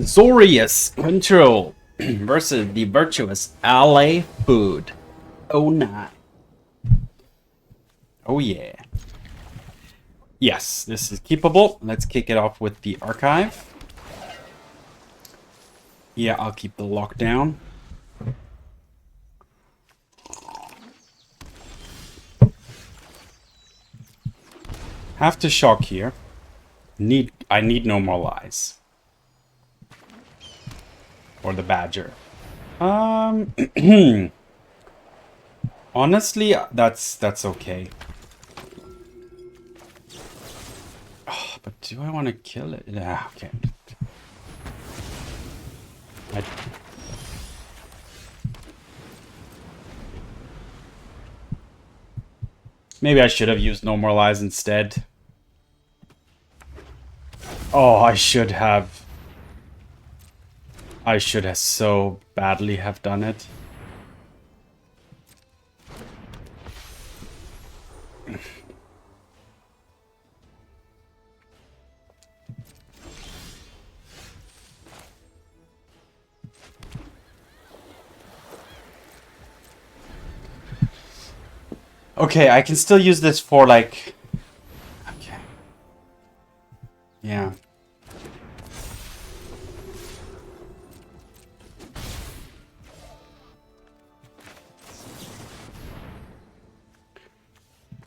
Azorius control versus the virtuous ally food. Oh nine. Oh yeah. Yes, this is keepable. Let's kick it off with the archive. Yeah, I'll keep the lockdown. Have to shock here. I need no more lies. Or the badger. Honestly, that's okay. Oh, but do I want to kill it? Yeah, okay. Maybe I should have used no more lies instead. Oh, I should have so badly have done it. Okay, I can still use this for like... Okay. Yeah.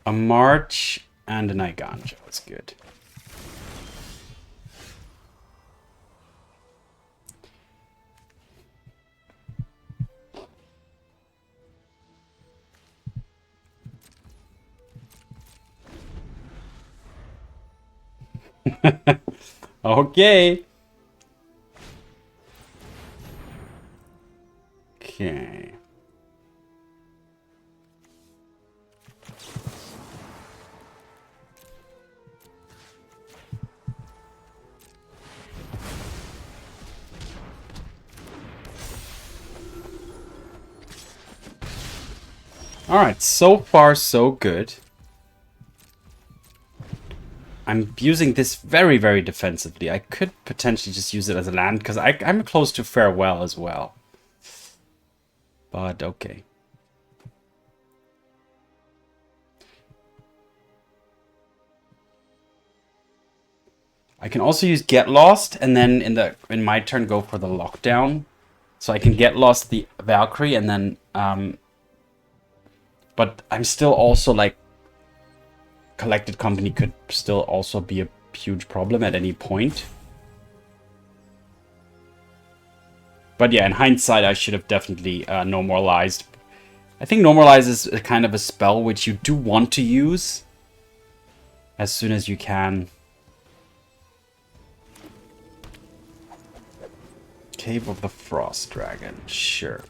A March and an Eiganjo is good. Okay. Okay. Alright, so far so good. I'm using this very, very defensively. I could potentially just use it as a land, because I'm close to farewell as well. But okay. I can also use Get Lost, and then in my turn go for the lockdown. So I can Get Lost the Valkyrie, and then... but I'm still also like... Collected Company could still also be a huge problem at any point. But yeah, in hindsight, I should have definitely No More Lies. I think No More Lies is a kind of a spell which you do want to use as soon as you can. Cave of the Frost Dragon, sure.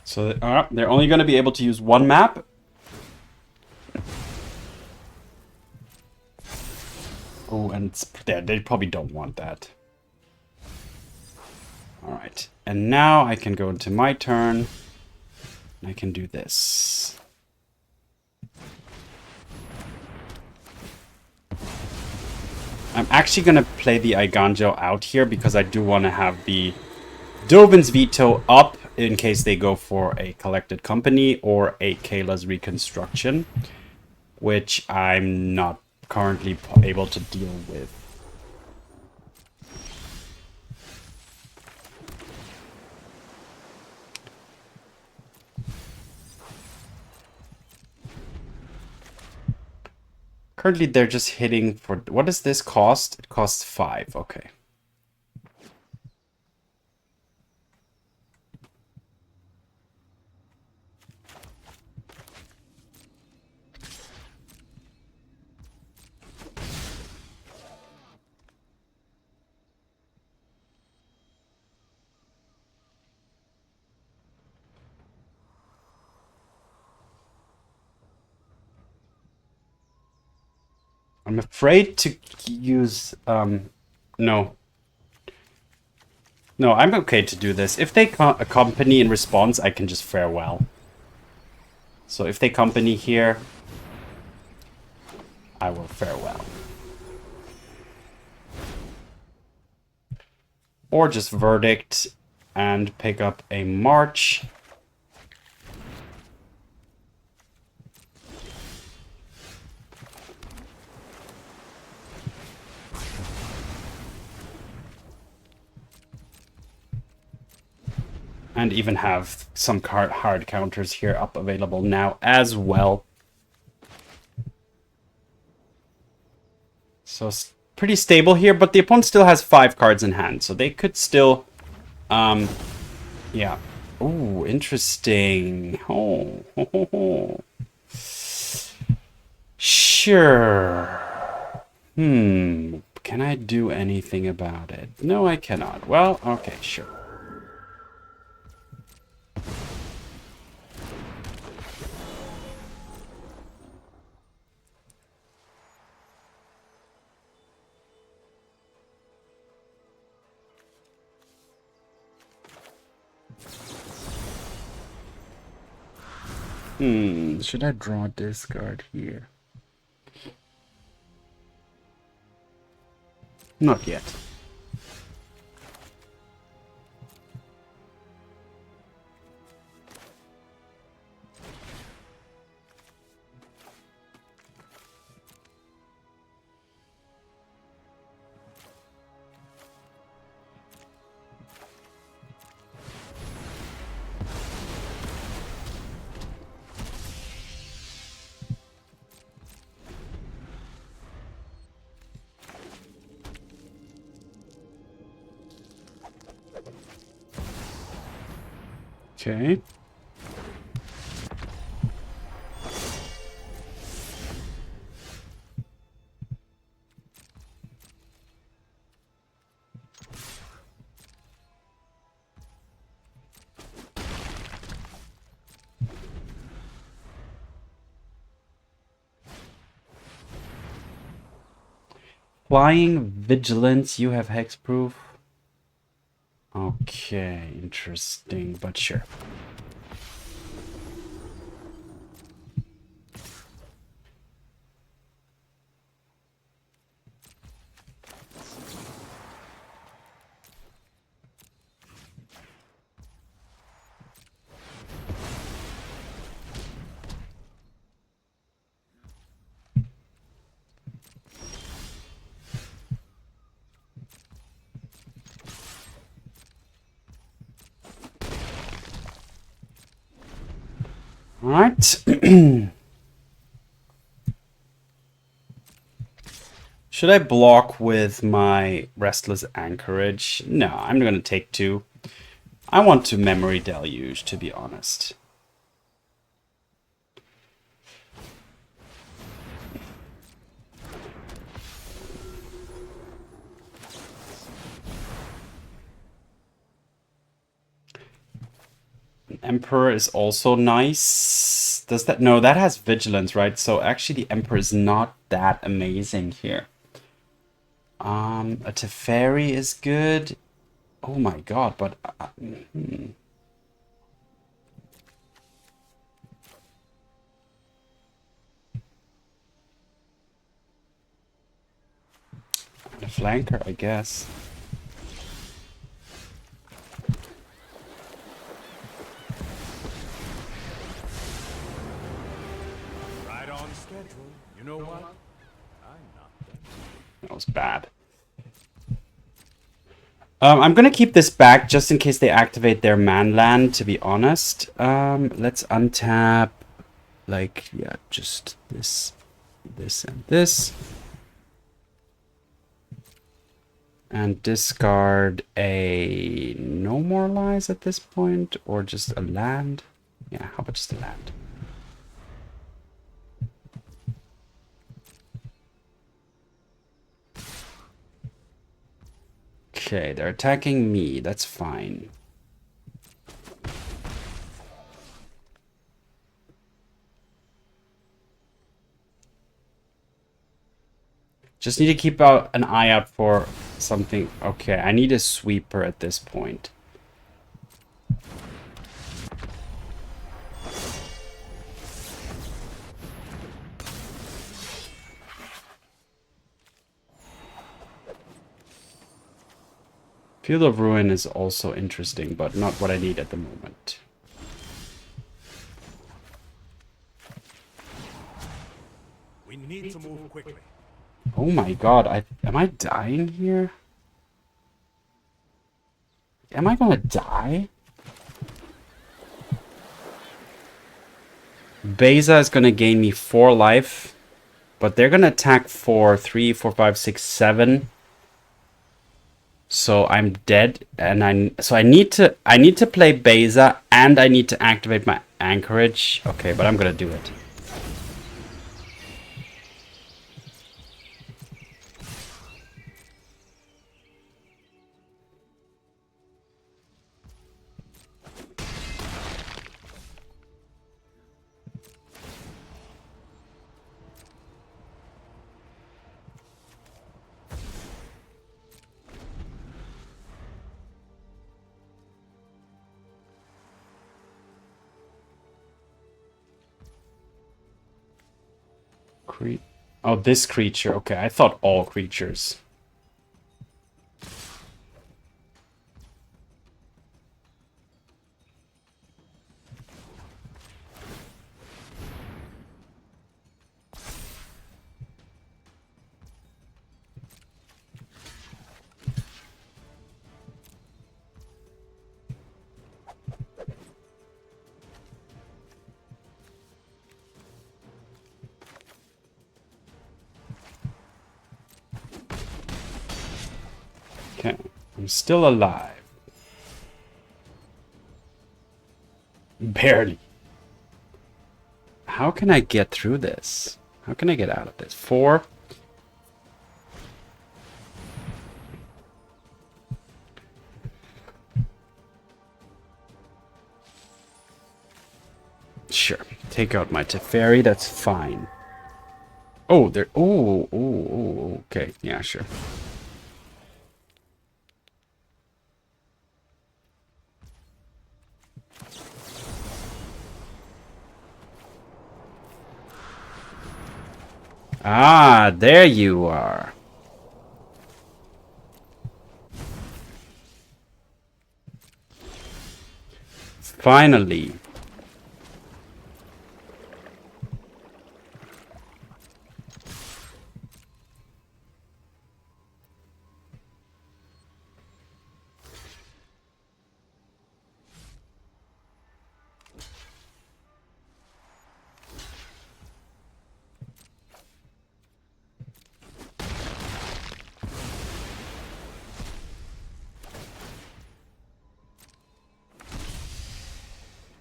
So they're only going to be able to use one map. Oh, and they probably don't want that. Alright, and now I can go into my turn. And I can do this. I'm actually going to play the Eiganjo out here because I do want to have the Dovin's Veto up in case they go for a Collected Company or a Kayla's Reconstruction, which I'm not currently able to deal with. Currently, they're just hitting for... What does this cost? It costs 5. Okay. I'm afraid to use... No. No, I'm okay to do this. If they accompany in response, I can just farewell. So if they company here, I will farewell. Or just verdict and pick up a march. And even have some hard counters here up available now as well. So pretty stable here, but the opponent still has 5 cards in hand, so they could still, yeah. Ooh, interesting. Oh, ho, ho, ho. Sure. Can I do anything about it? No, I cannot. Well, okay, sure. Should I draw a discard here? Not yet. Okay. Flying Vigilance, you have hexproof. Okay, interesting, but sure. All right. Should I block with my Restless Anchorage? No, I'm going to take 2. I want to Memory Deluge, to be honest. Emperor is also nice. Does that... No, that has Vigilance, right? So actually the Emperor is not that amazing here. A Teferi is good. Oh my god, but... A flanker, I guess. Right on schedule. You know what? I'm not done. That was bad. I'm gonna keep this back just in case they activate their manland, to be honest. Let's untap, like, yeah, just this, this, and this. And discard a no more lies at this point, or just a land. Yeah, how about just a land? Okay, they're attacking me. That's fine. Just need to keep out an eye out for something. Okay, I need a sweeper at this point. Field of Ruin is also interesting, but not what I need at the moment. We need to move quickly. Oh my god, am I dying here? Am I gonna die? Beza is gonna gain me 4 life, but they're gonna attack for 3, 4, 5, 6, 7. So I'm dead, and I need to play Beza, and I need to activate my anchorage. Okay, but I'm gonna do it. Oh, this creature. Okay, I thought all creatures. Okay, I'm still alive. Barely. How can I get through this? How can I get out of this? 4. Sure. Take out my Teferi, that's fine. Oh, there. Oh, okay. Yeah, sure. Ah, there you are. Finally.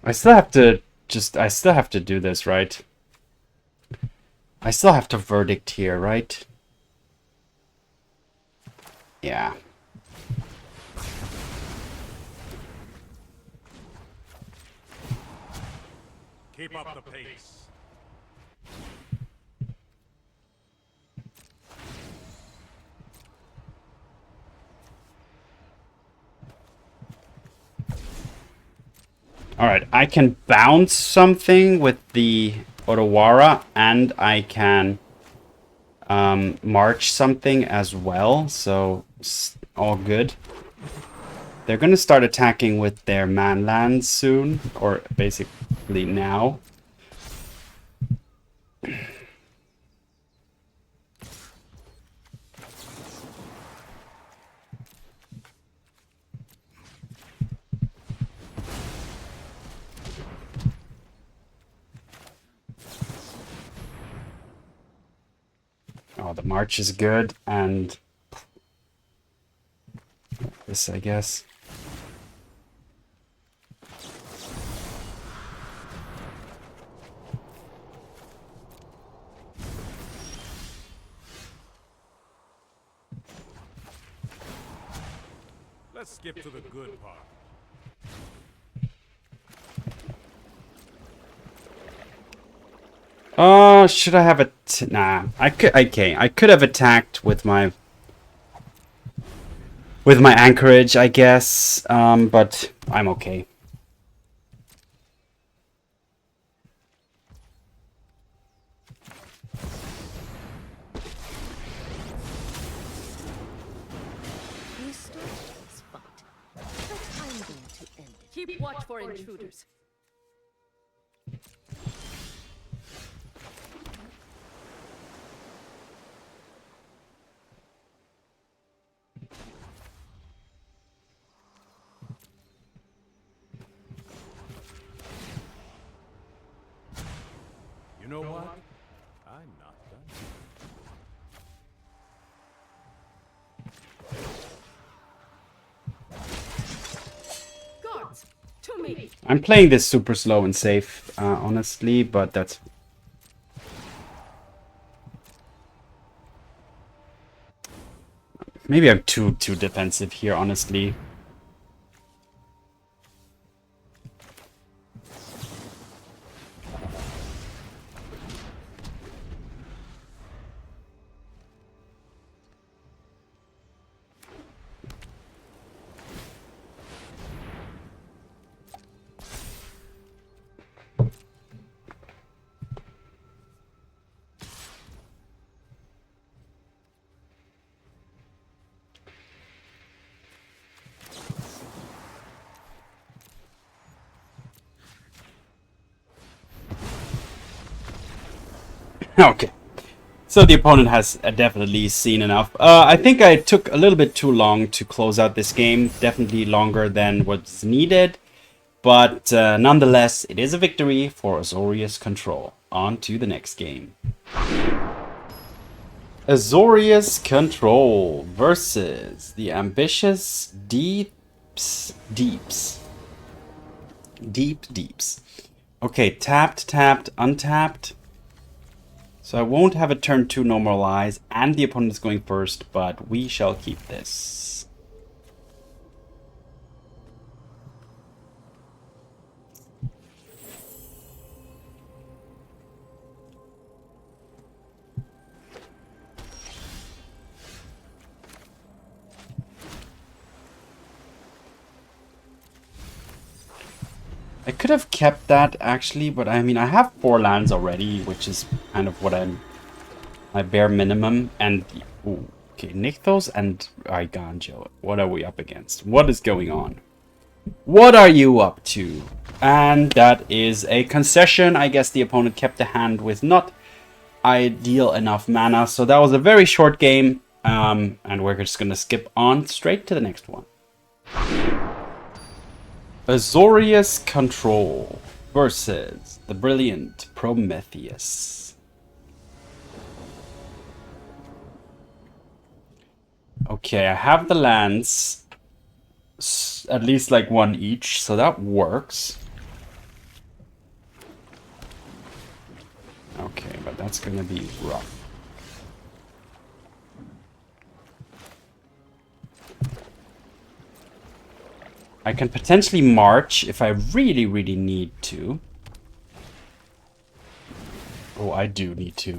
I still have to do this, right? I still have to verdict here, right? Yeah. Keep up the pace. Alright, I can bounce something with the Otawara, and I can march something as well, so all good. They're going to start attacking with their manlands soon, or basically now. Oh, the march is good, and this, I guess. Let's skip to the good part. Should I have nah, I could. Okay, I could have attacked with my anchorage, I guess. But I'm okay. You started this fight, but I'm going to end it. Keep watch for intruders. You know what? I'm not done. Guards, to me. I'm playing this super slow and safe, honestly, but that's... Maybe I'm too defensive here, honestly. Okay. So the opponent has definitely seen enough. I think I took a little bit too long to close out this game. Definitely longer than what's needed. But nonetheless, it is a victory for Azorius Control. On to the next game. Azorius Control versus the ambitious Deeps. Okay, tapped, untapped. So I won't have a turn 2 normalize, and the opponent is going first, but we shall keep this. I could have kept that actually, but I mean I have 4 lands already, which is kind of what my bare minimum. And ooh, okay, Nykthos and Eiganjo. What are we up against? What is going on? What are you up to? And that is a concession. I guess the opponent kept the hand with not ideal enough mana, so that was a very short game. And we're just gonna skip on straight to the next one. Azorius Control versus the brilliant Prometheus. Okay, I have the lands, at least like 1 each, so that works. Okay, but that's gonna be rough. I can potentially march if I really, really need to. Oh, I do need to.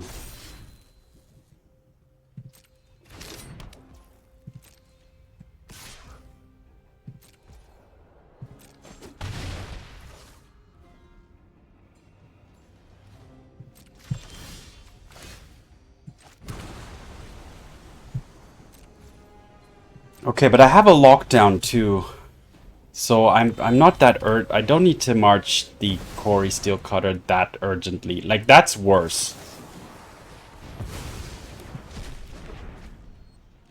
Okay, but I have a lockdown too. So I'm not that I don't need to march the Quarry Steel Cutter that urgently. Like, that's worse.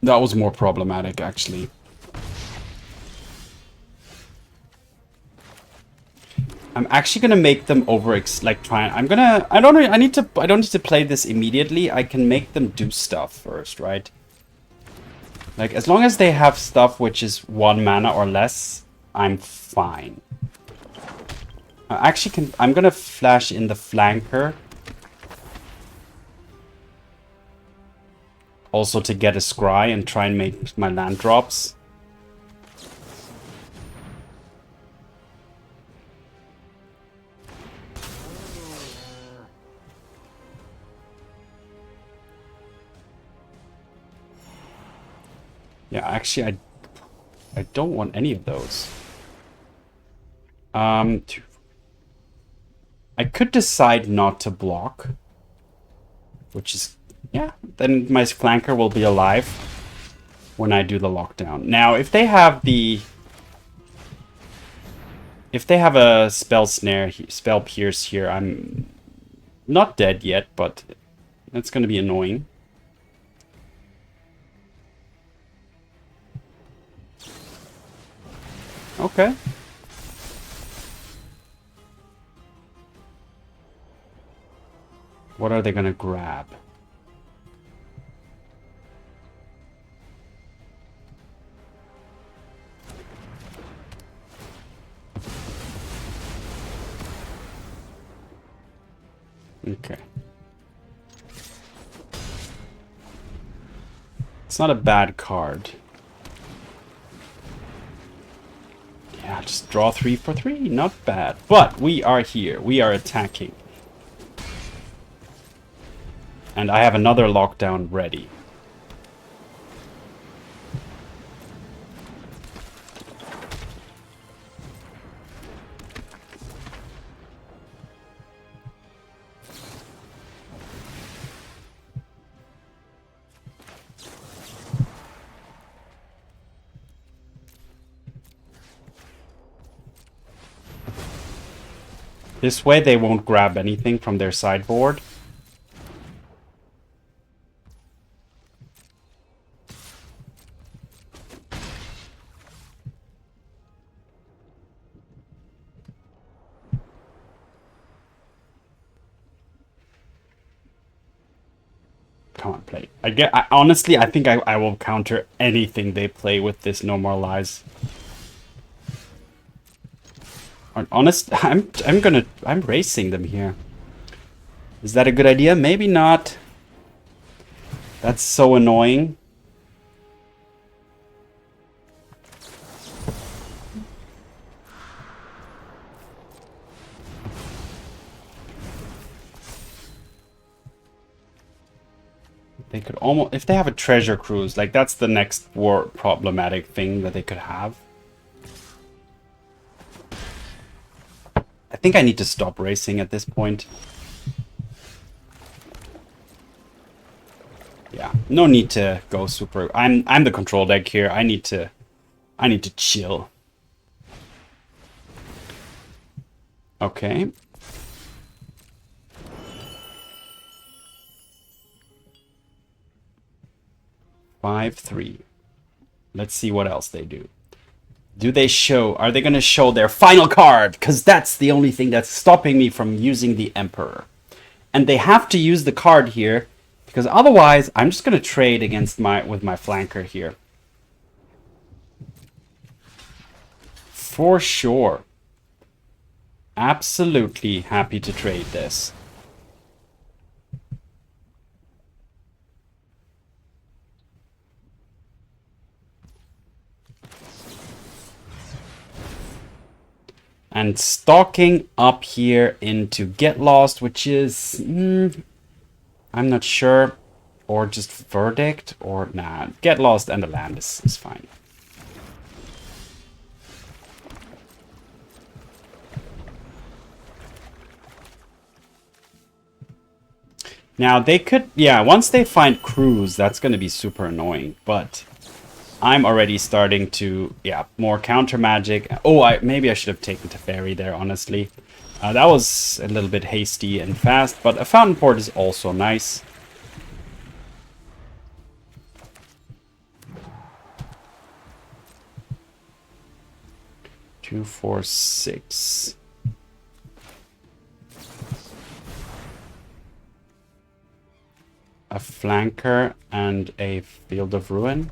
That was more problematic, actually. I'm actually gonna make them I don't need to play this immediately. I can make them do stuff first, right? Like, as long as they have stuff which is 1 mana or less, I'm fine. I'm gonna flash in the flanker. Also to get a scry and try and make my land drops. Yeah, actually, I don't want any of those. I could decide not to block, which is, yeah, then my flanker will be alive when I do the lockdown. Now, if they have a spell snare, spell pierce here, I'm not dead yet, but that's going to be annoying. Okay. What are they going to grab? Okay. It's not a bad card. Yeah, just draw 3 for 3. Not bad. But we are here. We are attacking. And I have another lockdown ready. This way they won't grab anything from their sideboard. Come on, play. Honestly, I think I will counter anything they play with this No More Lies. Honest, I'm racing them here. Is that a good idea? Maybe not. That's so annoying. They could almost, if they have a treasure cruise, like that's the next war problematic thing that they could have. I think I need to stop racing at this point. Yeah, no need to go super. I'm the control deck here. I need to chill. Okay. Five, 3. Let's see what else they do. Do they show? Are they going to show their final card? Because that's the only thing that's stopping me from using the Emperor. And they have to use the card here, because otherwise I'm just going to trade against with my flanker here. For sure. Absolutely happy to trade this. And stalking up here into Get Lost, which is... I'm not sure. Or just Verdict, or nah. Get Lost and the land is fine. Now they could... Yeah, once they find Cruise, that's going to be super annoying. But... I'm already starting to, yeah, more counter magic. Oh, maybe I should have taken Teferi there, honestly. That was a little bit hasty and fast, but a Fountainport is also nice. Two, 4, 6. A flanker and a Field of Ruin.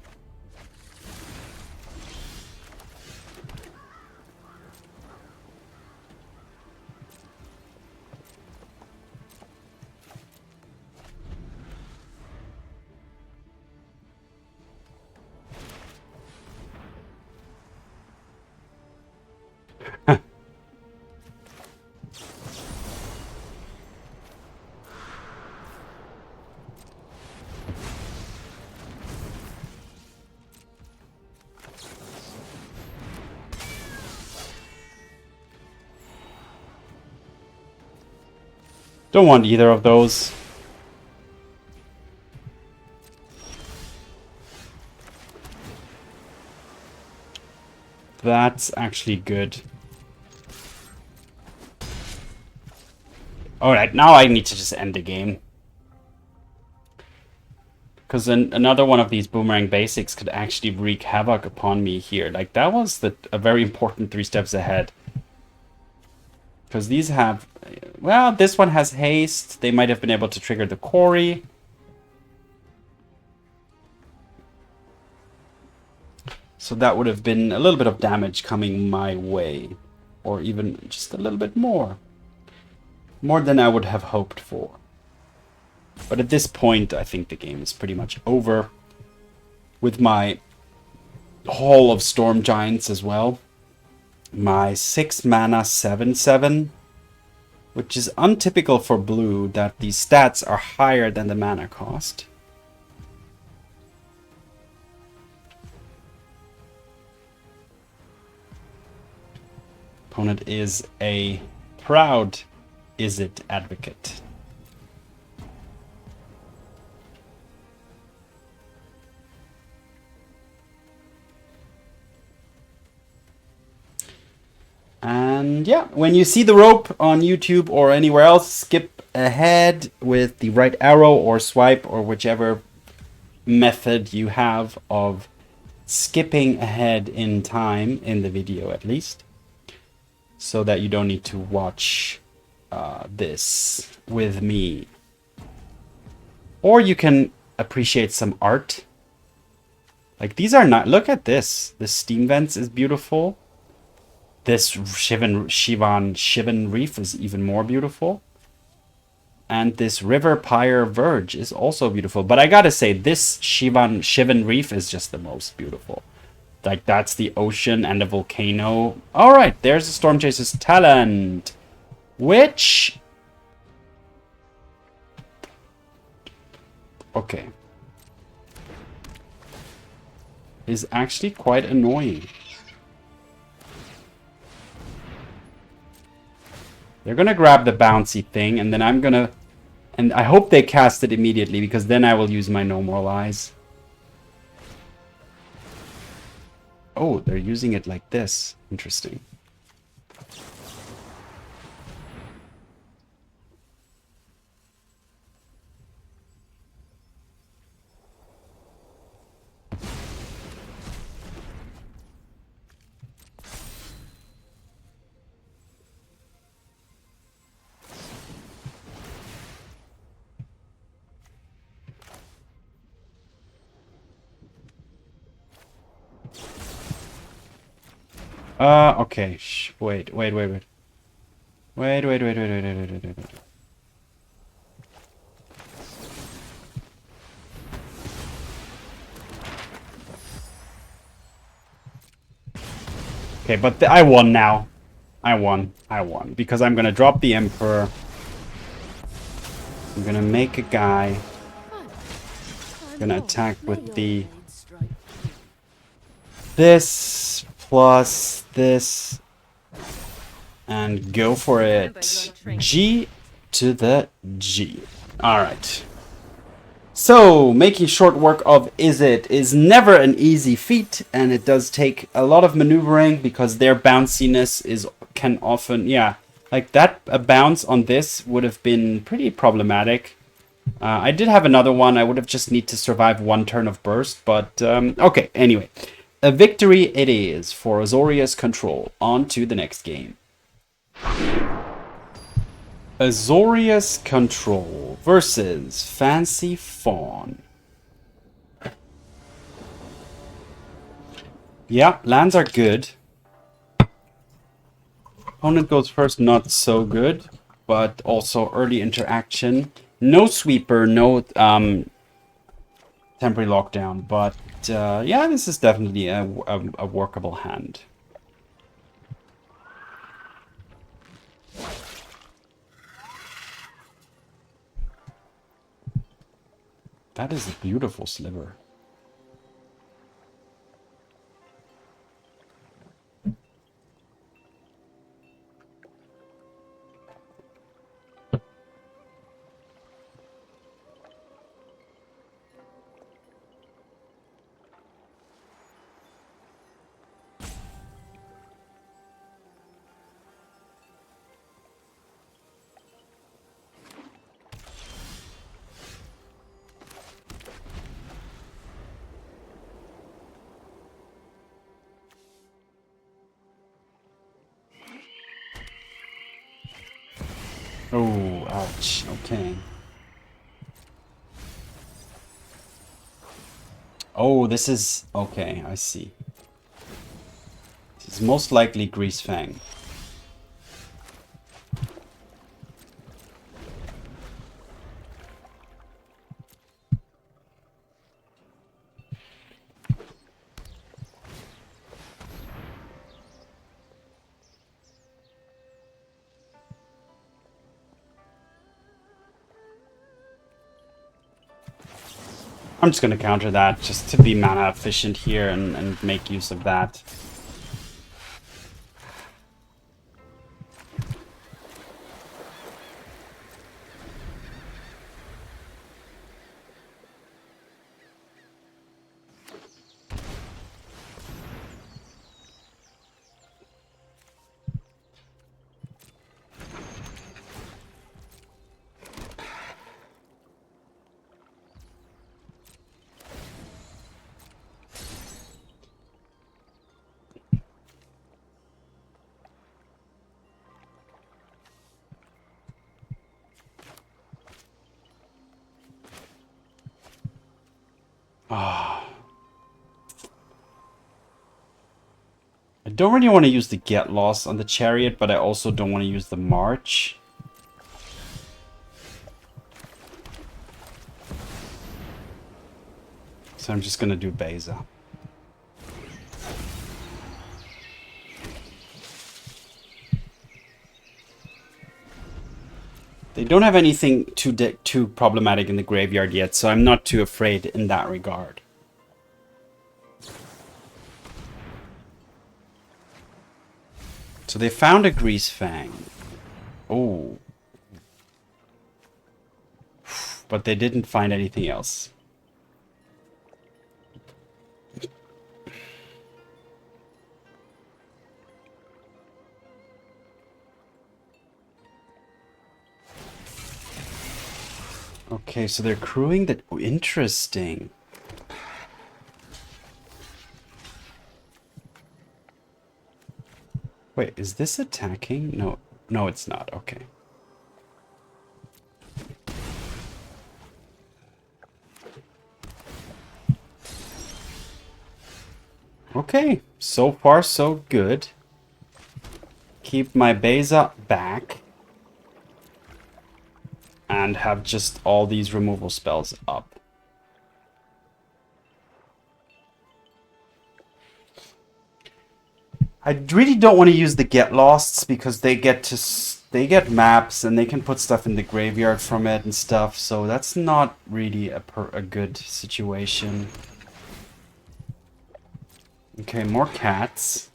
Don't want either of those. That's actually good. Alright, now I need to just end the game. Because another one of these boomerang basics could actually wreak havoc upon me here. Like, that was a very important 3 steps ahead. Because these have... Well, this one has haste. They might have been able to trigger the quarry. So that would have been a little bit of damage coming my way. Or even just a little bit more. More than I would have hoped for. But at this point, I think the game is pretty much over. With my Hall of Storm Giants as well. My 6 mana 7/7. Which is untypical for blue, that the stats are higher than the mana cost. Opponent is a proud Izzet advocate. And yeah, when you see the rope on YouTube or anywhere else, skip ahead with the right arrow or swipe or whichever method you have of skipping ahead in time in the video at least, so that you don't need to watch this with me. Or you can appreciate some art. Like, these are not... Look at this. The steam vents is beautiful. This Shivan Reef is even more beautiful. And this River Pyre Verge is also beautiful. But I gotta say, this Shivan Reef is just the most beautiful. Like, that's the ocean and the volcano. Alright, there's the Storm Chaser's talent. Which... Okay. Is actually quite annoying. They're gonna grab the bouncy thing, and then I'm gonna... And I hope they cast it immediately, because then I will use my No More Lies. Oh, they're using it like this. Interesting. Okay. Wait. Wait. Okay, but I won now. I won. Because I'm gonna drop the Emperor. I'm gonna make a guy. Gonna attack with the... This plus this. And go for it. G to the G. Alright. So, making short work of Izzet is never an easy feat, and it does take a lot of maneuvering because their bounciness can often, yeah, like that, a bounce on this would have been pretty problematic. I did have another one. I would have just need to survive 1 turn of burst, but okay, anyway. A victory it is for Azorius Control. On to the next game. Azorius Control versus Fancy Fawn. Yeah, lands are good. Opponent goes first, not so good, but also early interaction. No sweeper, no temporary lockdown, but yeah, this is definitely a workable hand. That is a beautiful sliver. Ouch. Okay. Oh, this is... Okay, I see. This is most likely Greasefang. I'm just going to counter that just to be mana efficient here and make use of that. I don't really want to use the Get Lost on the Chariot, but I also don't want to use the March. So I'm just going to do Beza. They don't have anything too problematic in the graveyard yet, so I'm not too afraid in that regard. So they found a Greasefang. Oh. But they didn't find anything else. Okay, so they're crewing that. Oh, interesting. Wait, is this attacking? No, no, it's not. Okay. Okay, so far so good. Keep my Beza back. And have just all these removal spells up. I really don't want to use the Get Losts because they get maps and they can put stuff in the graveyard from it and stuff. So that's not really a good situation. Okay, more cats.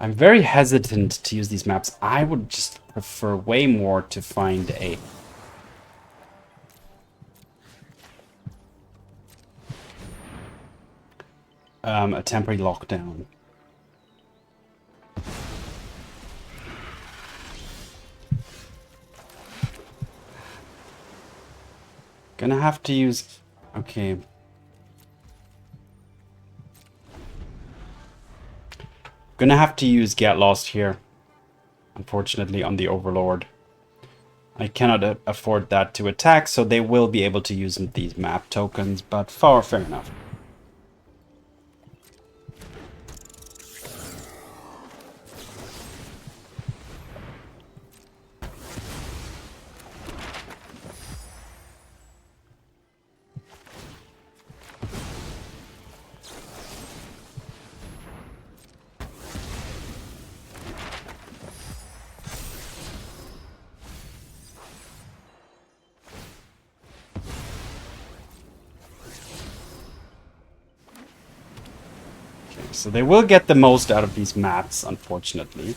I'm very hesitant to use these maps. I would just prefer way more to find a temporary lockdown. Gonna have to use... Okay. Gonna have to use Get Lost here, unfortunately, on the Overlord. I cannot afford that to attack, so they will be able to use these map tokens, but fair enough. So they will get the most out of these maps, unfortunately.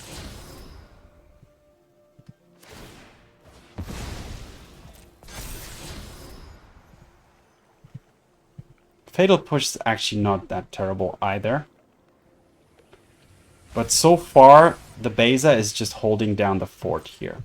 Fatal Push is actually not that terrible either. But so far, the Beza is just holding down the fort here.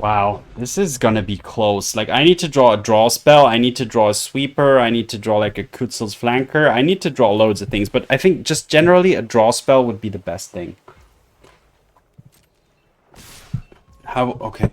Wow, this is gonna be close. Like, I need to draw a draw spell, I need to draw a sweeper, I need to draw like a Kutzil's flanker, I need to draw loads of things, but I think just generally a draw spell would be the best thing. How? Okay.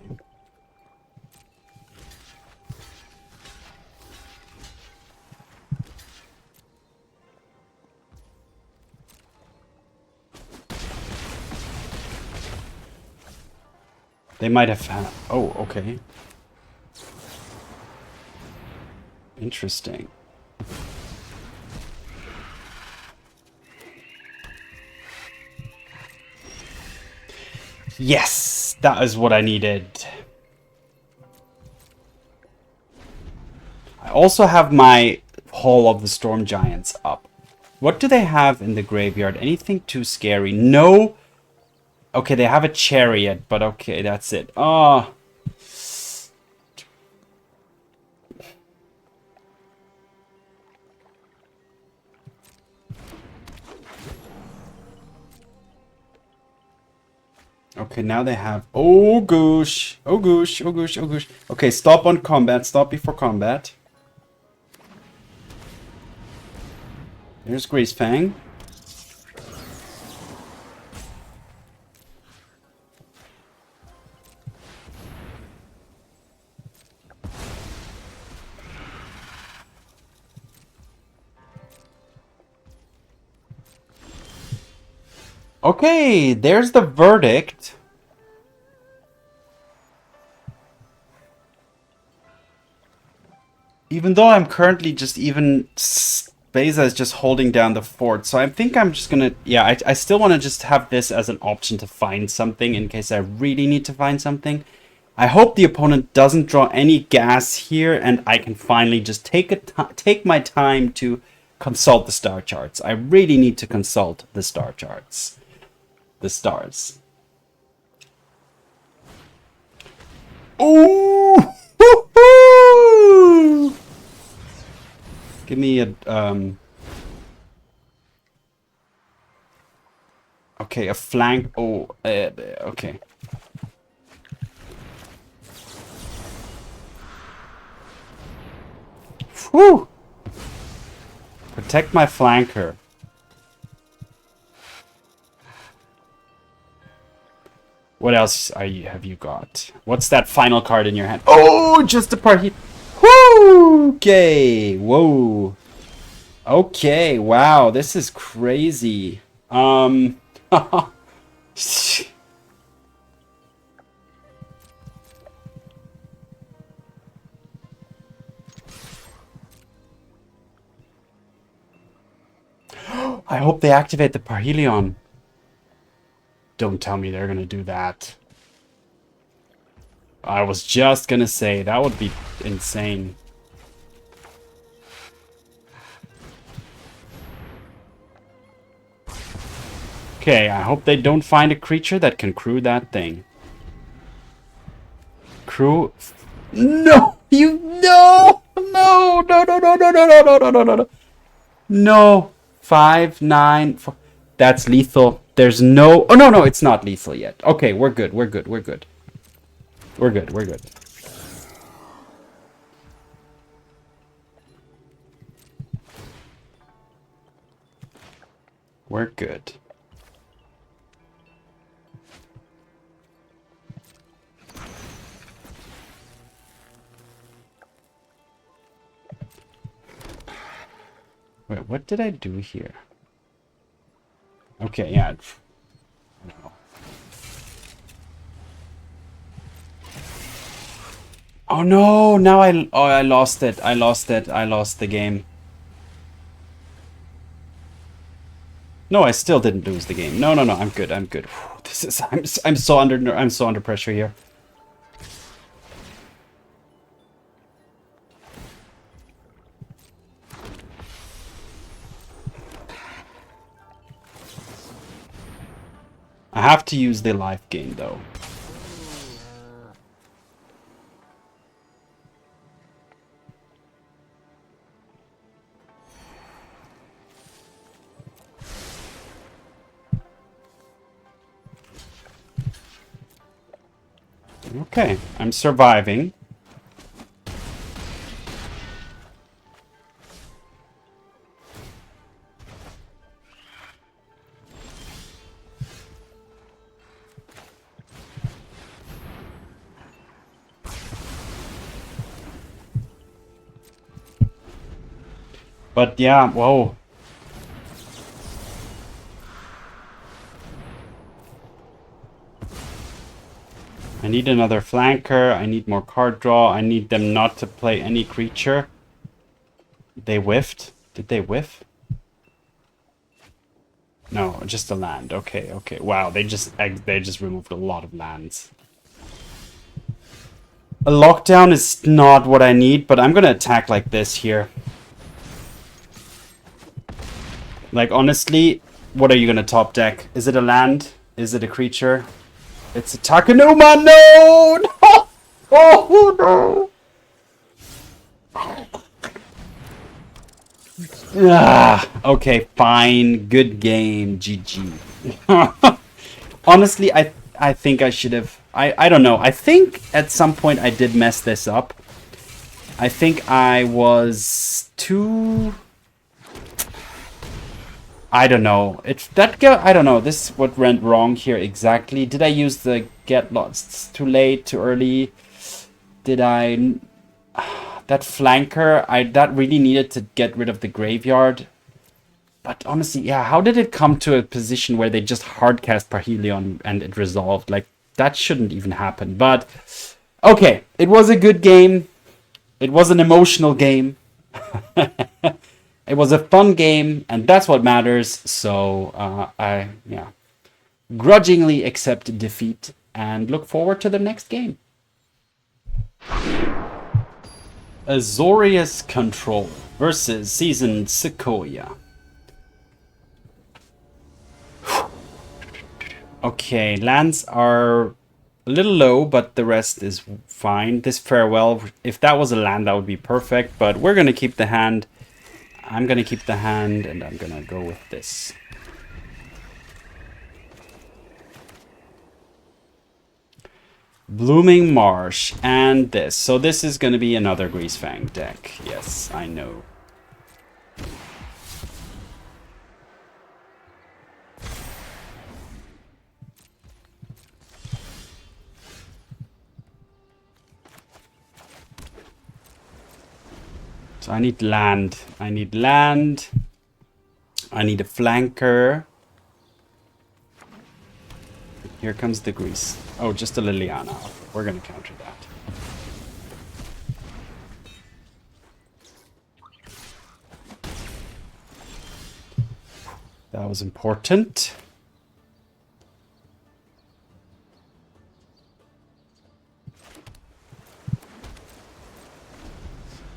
They might have had... Oh, okay. Interesting. Yes! That is what I needed. I also have my Hall of the Storm Giants up. What do they have in the graveyard? Anything too scary? No! Okay, they have a chariot, but okay, that's it. Oh. Okay, now they have... Oh, goosh. Oh, goosh. Oh, goosh. Oh, goosh. Okay, stop on combat. Stop before combat. There's Grace Fang. Okay, there's the verdict. Even though I'm currently just even... Beza is just holding down the fort. So I think I'm just gonna... Yeah, I still want to just have this as an option to find something in case I really need to find something. I hope the opponent doesn't draw any gas here and I can finally just take my time to consult the star charts. I really need to consult the star charts. The stars. Oh! Give me a okay, a flank. Oh, okay. Whew! Protect my flanker. What else have you got? What's that final card in your hand? Oh, just a party. Woo! Okay. Whoa. Okay. Wow. This is crazy. I hope they activate the Parhelion. Don't tell me they're gonna do that. I was just gonna say, that would be insane. Okay, I hope they don't find a creature that can crew that thing. Crew... No! You... No! No! No, no, no, no, no, no, no, no, no, no, no. No. 5, 9, 4... That's lethal. There's no... Oh, no, no, it's not lethal yet. Okay, we're good, we're good, we're good. We're good, we're good. We're good. Wait, what did I do here? Okay, yeah. No. Oh no! Now I lost it. I lost it. I lost the game. No, I still didn't lose the game. No, no, no. I'm good. I'm good. Whew, this is I'm so under pressure here. I have to use the life gain though. Okay, I'm surviving. But yeah, whoa. I need another flanker. I need more card draw. I need them not to play any creature. They whiffed. Did they whiff? No, just a land. Okay, okay. Wow, they just removed a lot of lands. A lockdown is not what I need, but I'm gonna attack like this here. Like, honestly, what are you gonna top deck? Is it a land? Is it a creature? It's a Takenuma! No! No! Oh, no! Ah, okay, fine. Good game. GG. Honestly, I think I should have... I don't know. I think at some point I did mess this up. I think I was too... I don't know. I don't know. This is what went wrong here exactly. Did I use the get lost too late, too early? Did I... That flanker, that really needed to get rid of the graveyard. But honestly, yeah, how did it come to a position where they just hardcast Parhelion and it resolved? Like, that shouldn't even happen. But, okay, it was a good game. It was an emotional game. It was a fun game, and that's what matters. So, I grudgingly accept defeat and look forward to the next game. Azorius Control versus Seasoned Sequoia. Okay, lands are a little low, but the rest is fine. This Farewell, if that was a land, that would be perfect, but we're going to keep the hand. I'm going to keep the hand, and I'm going to go with this. Blooming Marsh and this. So this is going to be another Greasefang deck. Yes, I know. So I need land. I need land. I need a flanker. Here comes the Grease. Oh, just a Liliana. We're going to counter that. That was important.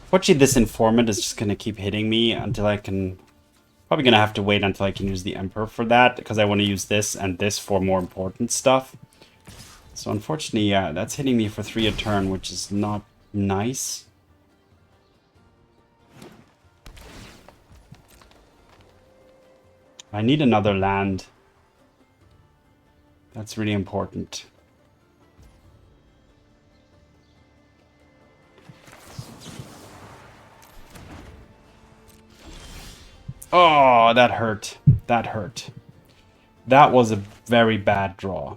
Fortunately, this Informant is just going to keep hitting me until I can... Probably going to have to wait until I can use the Emperor for that, because I want to use this and this for more important stuff. So unfortunately, yeah, that's hitting me for 3 a turn, which is not nice. I need another land. That's really important. Oh, that hurt. That hurt. That was a very bad draw.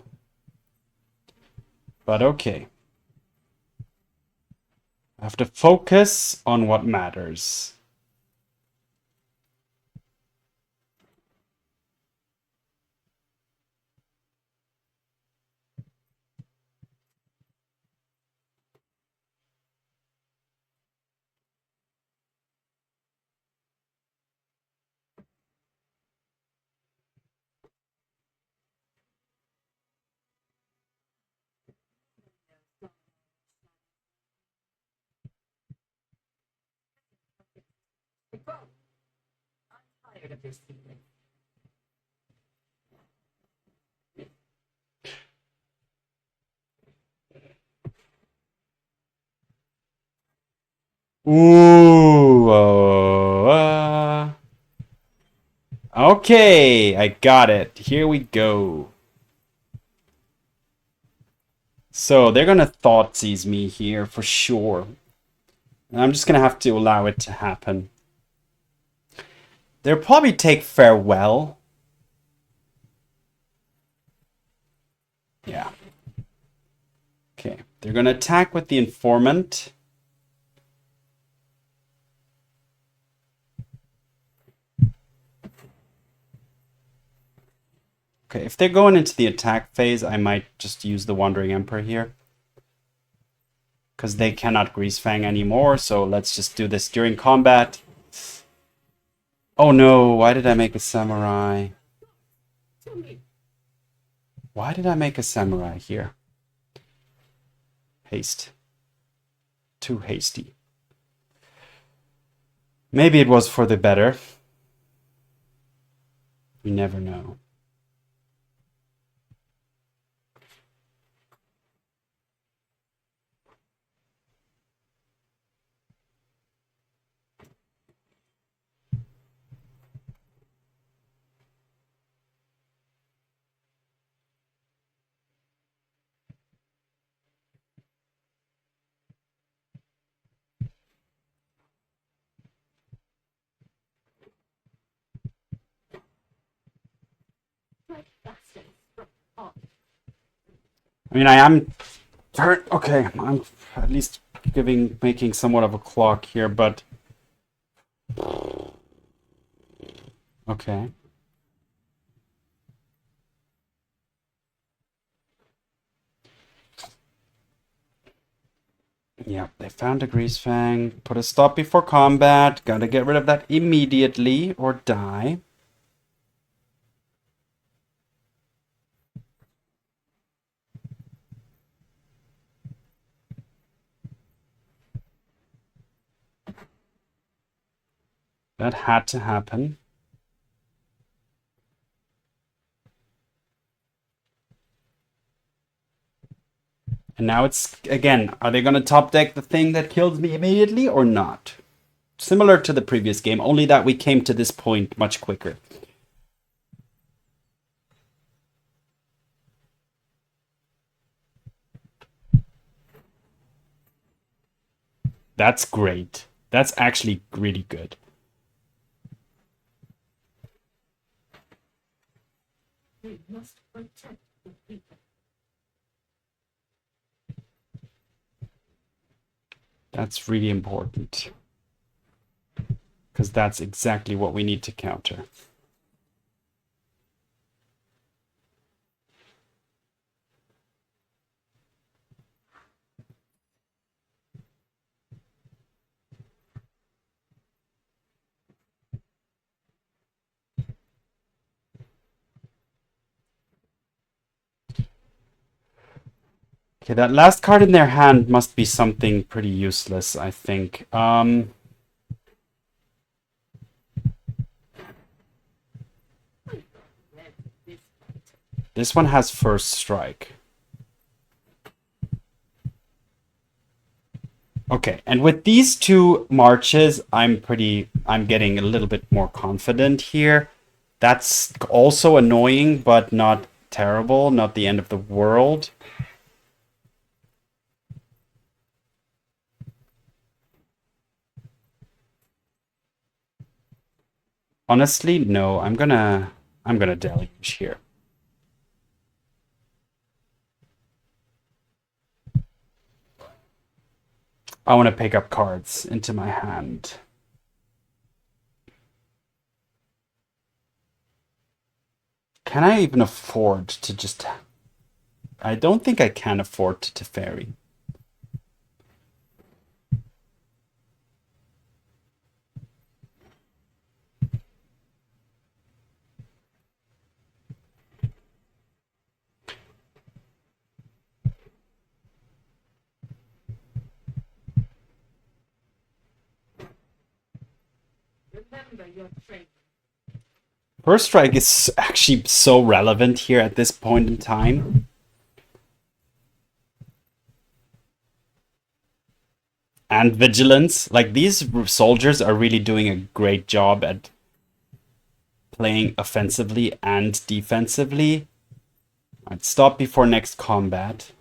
But okay. I have to focus on what matters. Ooh. Okay, I got it. Here we go. So they're gonna Thoughtseize me here for sure. And I'm just gonna have to allow it to happen. They'll probably take Farewell. Yeah. Okay, they're gonna attack with the Informant. Okay, if they're going into the attack phase, I might just use the Wandering Emperor here. Because they cannot Greasefang anymore, so let's just do this during combat. Oh no, why did I make a Samurai? Why did I make a Samurai here? Haste. Too hasty. Maybe it was for the better. You never know. I mean, I am... Okay, I'm at least making somewhat of a clock here, but... Okay. Yep, they found a Greasefang. Put a stop before combat. Gotta get rid of that immediately or die. That had to happen. And now it's, again, are they going to top deck the thing that kills me immediately or not? Similar to the previous game, only that we came to this point much quicker. That's great. That's actually really good. We must protect the people. That's really important. Because that's exactly what we need to counter. Okay, that last card in their hand must be something pretty useless, I think. This one has first strike. Okay, and with these two marches, I'm getting a little bit more confident here. That's also annoying, but not terrible, not the end of the world. Honestly, no, I'm gonna deluge here. I want to pick up cards into my hand. Can I even afford to just... I don't think I can afford to Teferi. Remember your training. First strike is actually so relevant here at this point in time. And vigilance. Like, these soldiers are really doing a great job at playing offensively and defensively. I'd stop before next combat.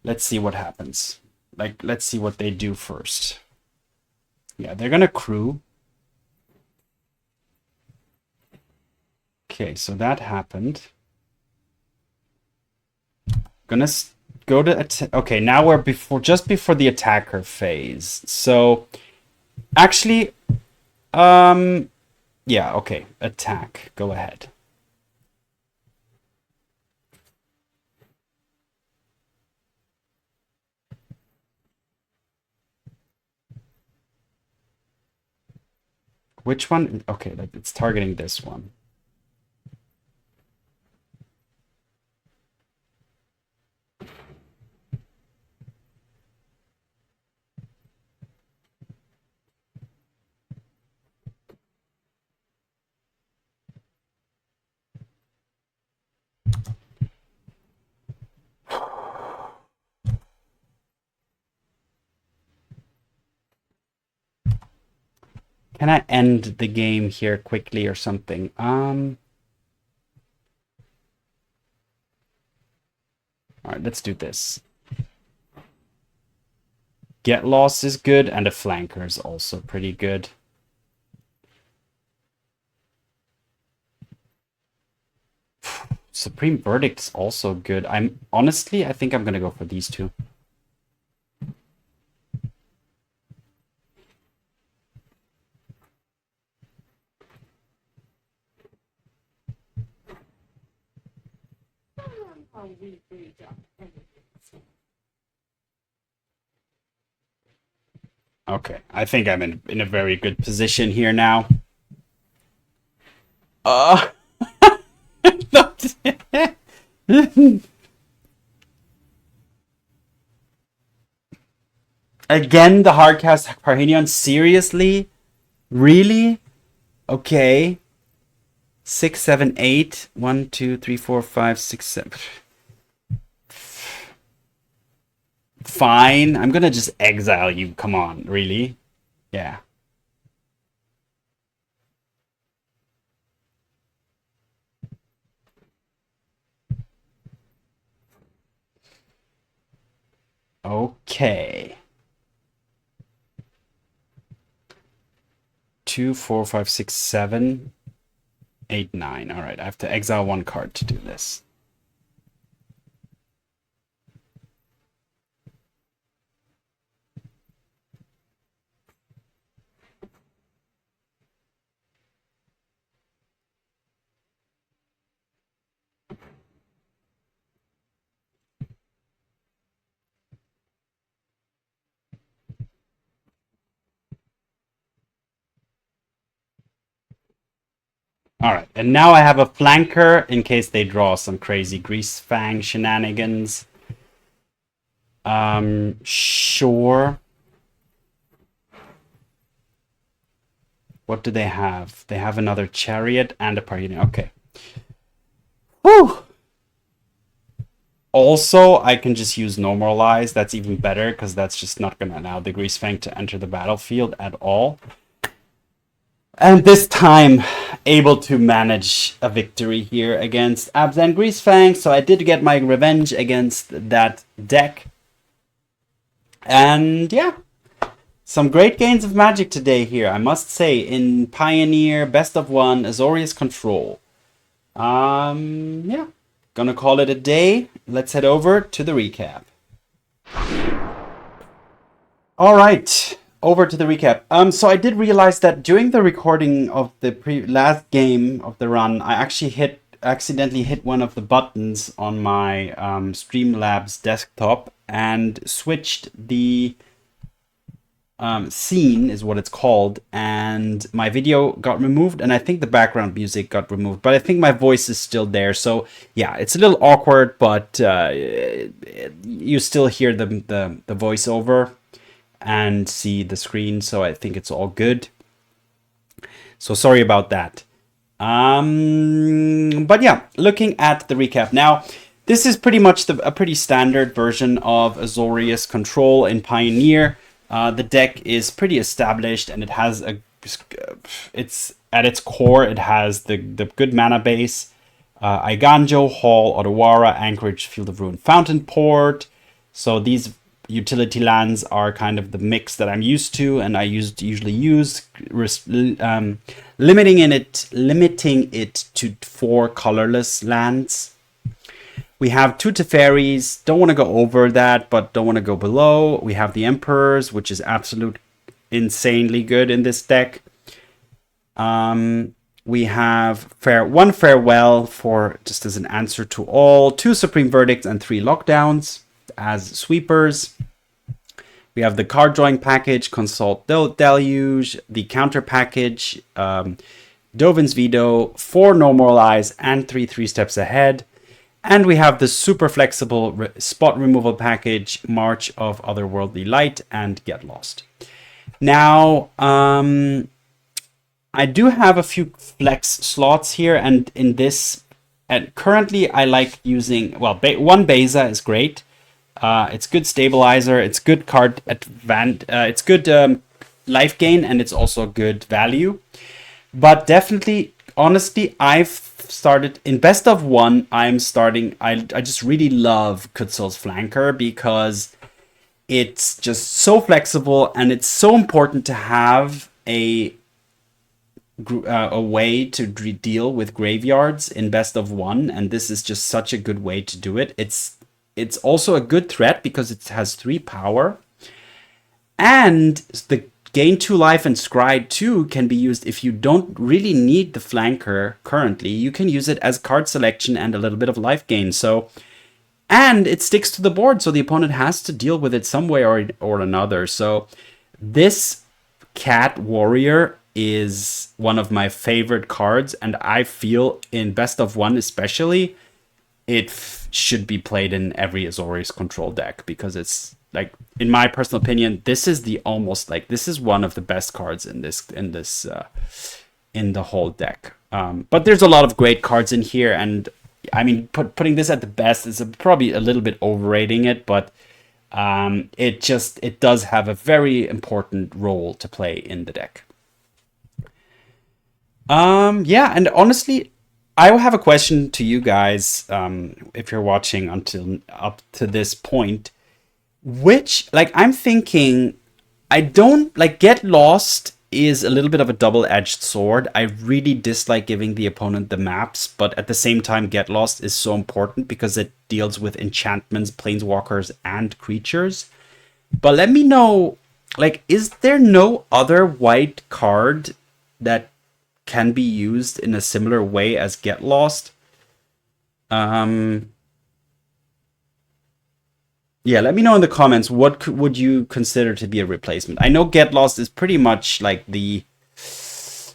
Let's see what happens. Like, let's see what they do first. Yeah, they're gonna crew. Okay, so that happened. Gonna go to okay, now we're just before the attacker phase. So actually, yeah, okay, attack. Go ahead. Which one? Okay, it's targeting this one. Can I end the game here quickly or something? All right, let's do this. Get lost is good, and a flanker is also pretty good. Supreme Verdict is also good. I think I'm gonna go for these two. Okay, I think I'm in a very good position here now. Again, the hardcast Parhenion? Seriously? Really? Okay. 6, 7, 8. 1, 2, 3, 4, 5, 6, 7. Fine. I'm gonna just exile you. Come on, really? Yeah. Okay. 2, 4, 5, 6, 7, 8, 9. All right, I have to exile one card to do this. Alright, and now I have a flanker in case they draw some crazy Grease Fang shenanigans. Sure. What do they have? They have another Chariot and a Parhenion. Okay. Whew! Also, I can just use Normalize. That's even better, because that's just not going to allow the Grease Fang to enter the battlefield at all. And this time, able to manage a victory here against Abzan Greasefang. So I did get my revenge against that deck. And yeah, some great gains of Magic today here, I must say, in Pioneer, Best of One, Azorius Control. Yeah, gonna call it a day. Let's head over to the recap. All right. Over to the recap. So I did realize that during the recording of the last game of the run, I actually accidentally hit one of the buttons on my Streamlabs desktop and switched the scene, is what it's called, and my video got removed, and I think the background music got removed, but I think my voice is still there. So yeah, it's a little awkward, but you still hear the voiceover and see the screen, so I think it's all good. So sorry about that. But yeah, looking at the recap now, this is pretty much a pretty standard version of Azorius Control in Pioneer. The deck is pretty established, and it has it's at its core, it has the good mana base, Eiganjo, Hall, Otawara, Anchorage, Field of Ruin, Fountainport. So these utility lands are kind of the mix that I'm used to, and I usually use, limiting it to 4 colorless lands. We have 2 Teferis. Don't want to go over that, but don't want to go below. We have the Emperors, which is absolute insanely good in this deck. We have 1 Farewell for just as an answer to all, 2 Supreme Verdicts, and 3 Lockdowns as sweepers. We have the card drawing package, Consult Deluge, the counter package, Dovin's Veto, 4 No Moral Eyes, and 3 Steps Ahead. And we have the super flexible spot removal package, March of Otherworldly Light, and Get Lost. Now, I do have a few flex slots here, and in this, and currently I like using, well, 1 Beza is great. It's good stabilizer, it's good card it's good life gain, and it's also good value. But definitely, honestly, I've started in best of 1. I just really love Kutzil's Flanker because it's just so flexible, and it's so important to have a way to deal with graveyards in best of 1, and this is just such a good way to do it. It's also a good threat because it has 3 power, and the gain 2 life and scry 2 can be used if you don't really need the flanker currently. You can use it as card selection and a little bit of life gain. So, and it sticks to the board, so the opponent has to deal with it some way or another. So this Cat Warrior is one of my favorite cards, and I feel in best of 1 especially, it should be played in every Azorius control deck, because it's like, in my personal opinion, this is this is one of the best cards in the whole deck. But there's a lot of great cards in here, and I mean, putting this at the best is probably a little bit overrating it, but it does have a very important role to play in the deck. Yeah, and honestly, I will have a question to you guys, if you're watching until up to this point. Which, like, I'm thinking, I don't, like, Get Lost is a little bit of a double-edged sword. I really dislike giving the opponent the maps, but at the same time, Get Lost is so important because it deals with enchantments, planeswalkers, and creatures. But let me know, like, is there no other white card that can be used in a similar way as Get Lost? Yeah, let me know in the comments, what would you consider to be a replacement? I know Get Lost is pretty much like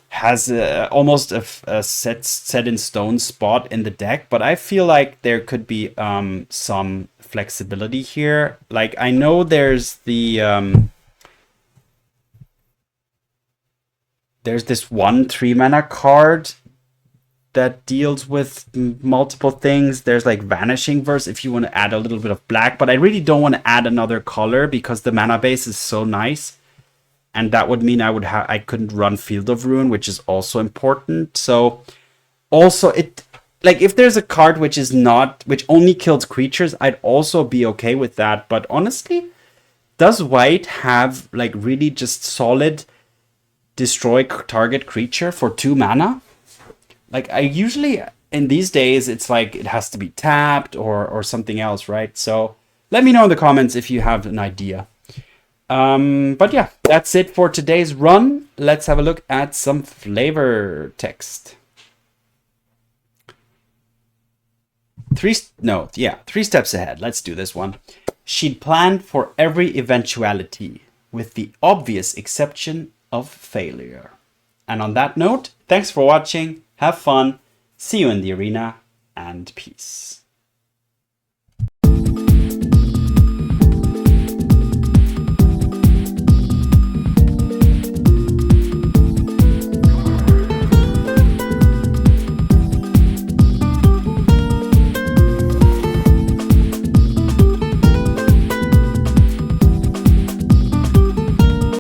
has almost a set in stone spot in the deck, but I feel like there could be some flexibility here. Like, I know there's this 1 3-mana card that deals with multiple things. There's like Vanishing Verse if you want to add a little bit of black, but I really don't want to add another color because the mana base is so nice, and that would mean I couldn't run Field of Ruin, which is also important. So also, it, like, if there's a card which only kills creatures, I'd also be okay with that. But honestly, does white have like really just solid destroy target creature for 2 mana? Like, I usually, in these days, it's like it has to be tapped or something else, right? So let me know in the comments if you have an idea. But yeah, that's it for today's run. Let's have a look at some flavor text. 3 steps ahead. Let's do this one. She'd planned for every eventuality, with the obvious exception of failure. And on that note, thanks for watching. Have fun, see you in the arena, and peace.